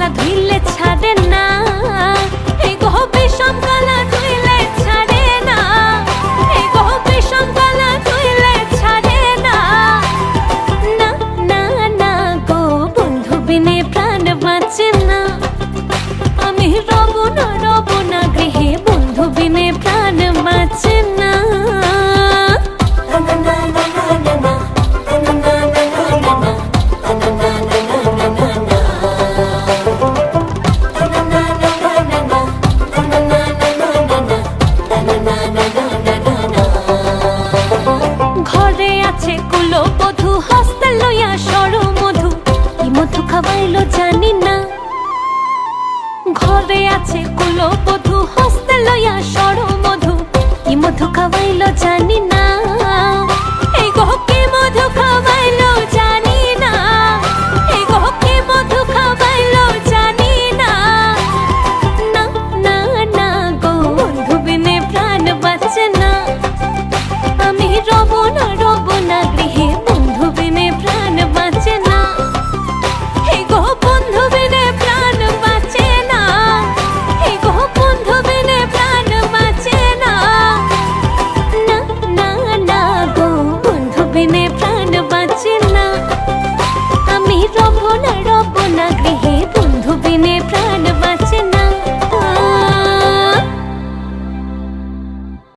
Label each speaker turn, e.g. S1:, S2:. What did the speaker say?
S1: কালা ধুইলে ছাড়ে না, এই গো বিষম কালা ধুইলে ছাড়ে না, এই গো বিষম কালা ধুইলে ছাড়ে না। না না না গো বন্ধু বিনে প্রাণ বাঁচে না, আমি রব না গৃহে বন্ধু বিনে প্রাণ বাঁচে না। ঘরে আছে কুলবধূ হস্তে লইয়া সর মধু, কি মধু খাওয়াইলো জানি না। ঘরে আছে কুলবধূ হস্তে লইয়া সর মধু, কি মধু খাওয়াইলো জানি না।